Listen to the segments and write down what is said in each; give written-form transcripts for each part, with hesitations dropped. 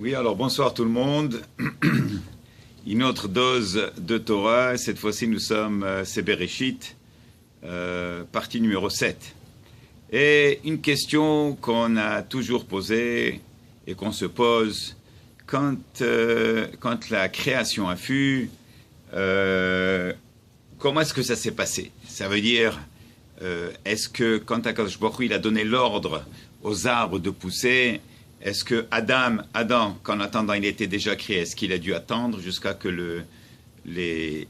Oui, alors bonsoir tout le monde. Une autre dose de Torah. Cette fois-ci, nous sommes c'est Bereshit, partie numéro 7. Et une question qu'on a toujours posée et qu'on se pose quand la création a fut, comment est-ce que ça s'est passé? Ça veut dire, est-ce que quand Akadosh Baruch Hu, il a donné l'ordre aux arbres de pousser, est-ce que Adam, qu'en attendant il était déjà créé, est-ce qu'il a dû attendre jusqu'à que les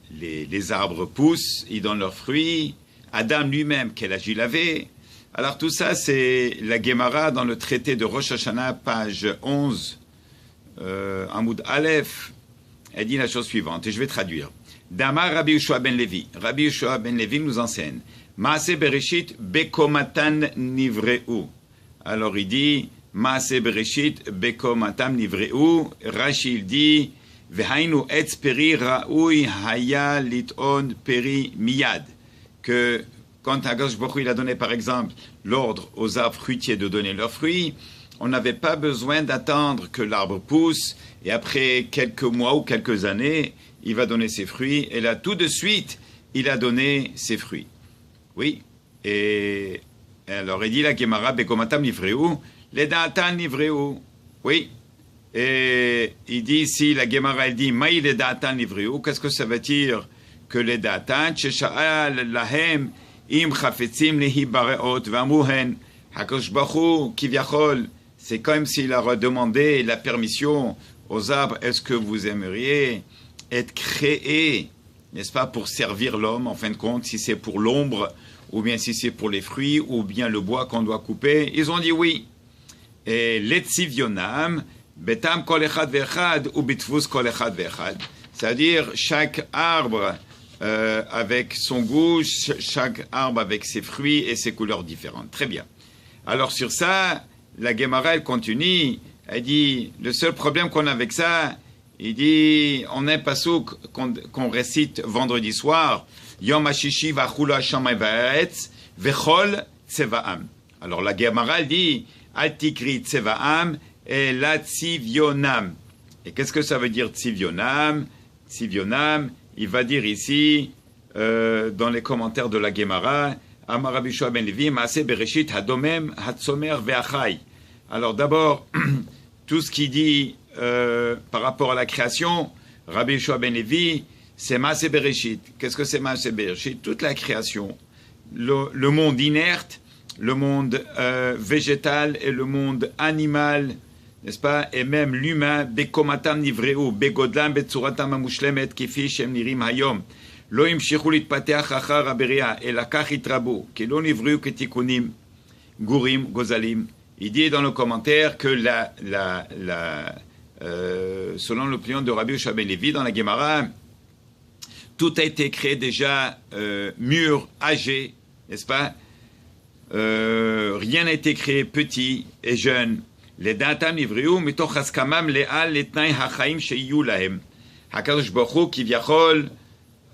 arbres poussent, ils donnent leurs fruits? Adam lui-même, quel âge il avait? Alors tout ça, c'est la Gemara dans le traité de Rosh Hashanah, page 11, Amoud Aleph. Elle dit la chose suivante, et je vais traduire. Damar Rabbi Yehoshua ben Levi. Rabbi Yehoshua ben Levi nous enseigne. Maaseh Bereshit bekomatan nivreu. Alors il dit, Maaseh Bereshit bekomatam nivreu. Rashi il dit, Vehainu etz peri raoui haya liton peri miyad. Que quand Akadosh Baruch Hu il a donné par exemple l'ordre aux arbres fruitiers de donner leurs fruits, on n'avait pas besoin d'attendre que l'arbre pousse et après quelques mois ou quelques années, il va donner ses fruits. Et là, tout de suite, il a donné ses fruits. Oui. Et alors, il dit la Gemara, Bekomatam Nivreu, les Da'atan Nivreu. Oui. Et il dit ici, la Gemara, elle dit, Maï les Da'atan Nivreu. Qu'est-ce que ça veut dire que les Da'atan, Shesha'al Lahem, Im Chafetzim Lehi Bareot, Vamuhen, Hakadosh Baruch Hu, Kivyachol. C'est comme s'il a demandé la permission aux arbres, est-ce que vous aimeriez être créés, n'est-ce pas, pour servir l'homme, en fin de compte, si c'est pour l'ombre, ou bien si c'est pour les fruits, ou bien le bois qu'on doit couper? Ils ont dit oui. Et l'etzivionam, betam kol echad ve'echad, ou bitvus kol echad ve'echad. C'est-à-dire, chaque arbre avec son goût, chaque arbre avec ses fruits et ses couleurs différentes. Très bien. Alors sur ça, la Gemara, elle continue, elle dit, le seul problème qu'on a avec ça, il dit, on a un pasouk qu'on récite vendredi soir, Yom HaShishi v'achulu Hashem va'etz v'chol tsevaam. Alors la Gemara, elle dit, Al tikri tsevaam et la tzivionam. Et qu'est-ce que ça veut dire tzivionam? Tzivionam, il va dire ici, dans les commentaires de la Gemara, Amar Rabbi Yehoshua ben Levi, Maaseh Bereshit hadomem hatzomer ve'achai. Alors d'abord, tout ce qui dit par rapport à la création, Rabbi Yehoshua ben Levi, c'est Maaseh Bereshit. Qu'est-ce que c'est Maaseh Bereshit? Toute la création, le monde inerte, le monde végétal et le monde animal, n'est-ce pas? Et même l'humain, bekomatam nivreu, begodlam betzuratam amushlemet kifi shem nirim hayom. לא המשיכו להתפתח אחר הבריאה, אלא כך התרבו, כי לא נבראו כתיקונים, גורים, גוזלים. Il dit dans le commentaire que selon l'opinion de Rabbi Yehoshua ben Levi, dans la Gemara, tout a été créé déjà mûr, âgé, n'est-ce pas? Rien n'a été créé petit et jeune. Les datam nivriu, mitoch haskamam le'al letnai hachaim sheyu lahem. Hakadosh Baruch Hu kivyachol,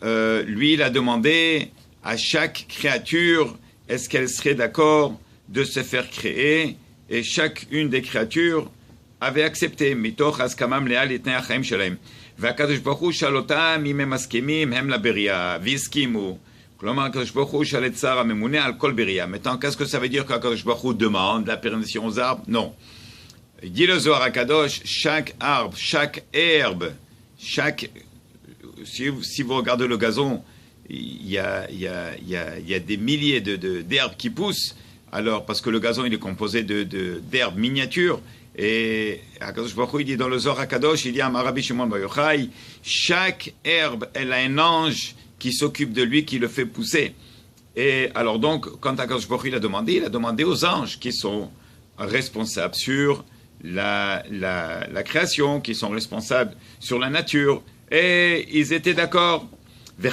lui, il a demandé à chaque créature, est-ce qu'elle serait d'accord de se faire créer, et chacune des créatures avait accepté. Mitoch askamam le'al etnei hachaim shelem. V'akadosh Baruch Hu shal otam im hem maskimim hem laberia v'yiskimu. K'lomar Akadosh Baruch Hu shal et tzar hamemune al kol beria. Maintenant, qu'est-ce que ça veut dire qu'Akadosh Baruch Hu demande la permission aux arbres? Non. Il dit le Zohar HaKadosh, chaque arbre, chaque herbe, si vous regardez le gazon, il y a des milliers d'herbes qui poussent. Alors, parce que le gazon, il est composé d'herbes miniatures. Et Akadosh Baruch Hu, il dit dans le Zohar HaKadosh, il dit à Rabbi Shimon Bar Yochai, chaque herbe, elle a un ange qui s'occupe de lui, qui le fait pousser. Et alors donc, quand Akadosh Baruch Hu il a demandé aux anges qui sont responsables sur la création, qui sont responsables sur la nature. Et ils étaient d'accord. C'est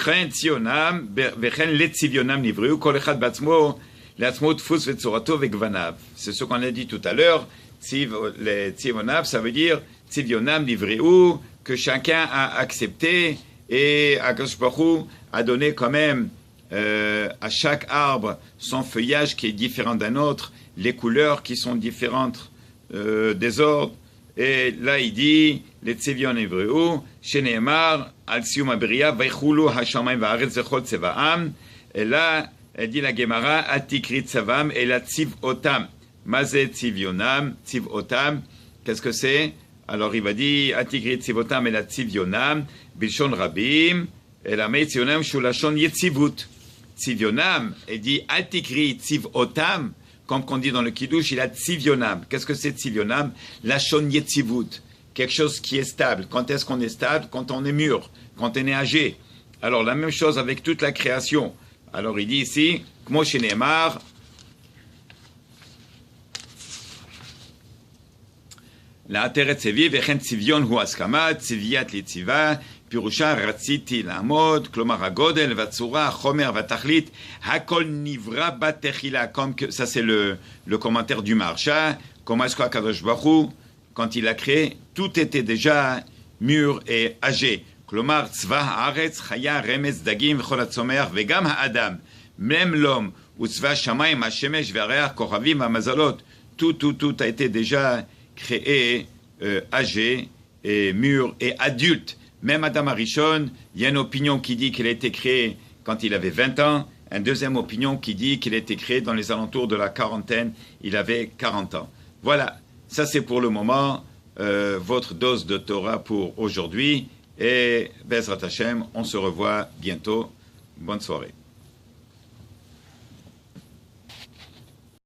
ce qu'on a dit tout à l'heure. Tzivionav, ça veut dire Tzivionam Nivreu, que chacun a accepté. Et Akadosh Baruch Hu a donné quand même à chaque arbre son feuillage qui est différent d'un autre, les couleurs qui sont différentes des autres, Et là, il dit, les tzivion hébreu, sheneemar, al sium abriya, veichulu hashamayim va'aretz vechol tzevaam. Et là, elle dit la Gemara, atikri tzavam, et la tziv otam. Mazé tzivionam, tziv otam. Qu'est-ce que c'est? Alors il va dire, atikri tziv otam, et la tzivionam, bilshon rabim, et la mei tzivionam, shulashon yetzivut. Tzivionam, elle dit, atikri tziv otam. Comme qu'on dit dans le Kiddush, il a tzivionam. Qu'est-ce que c'est tzivionam? La shon yetzivut. Quelque chose qui est stable. Quand est-ce qu'on est stable? Quand on est mûr, quand on est âgé. Alors la même chose avec toute la création. Alors il dit ici, Kmo sheneemar, la ateret tzevi vechen tzivion hu askama, tziviat litziva, pirusha ratziti lamod, klomar hagodel, vatsura, chomer, vatachlit, hakol nivra batechila. Comme que, ça c'est le commentaire du Maharsha. Comment est-ce qu'Akadosh Baruch Hu, quand il a créé, tout était déjà mûr et âgé. Klomar tzva haaretz, chaya, remez, dagim, vechol hatzomer, vegam haadam. Même l'homme, ou tzva shamayim, hashemesh, ve'areach, kochavim, hamazalot. Tout a été déjà créé, âgé, et mûr et adulte. Même Adam Arishon, il y a une opinion qui dit qu'il a été créé quand il avait 20 ans, une deuxième opinion qui dit qu'il a été créé dans les alentours de la quarantaine, il avait 40 ans. Voilà, ça c'est pour le moment votre dose de Torah pour aujourd'hui, et Bezrat Hashem, on se revoit bientôt. Bonne soirée.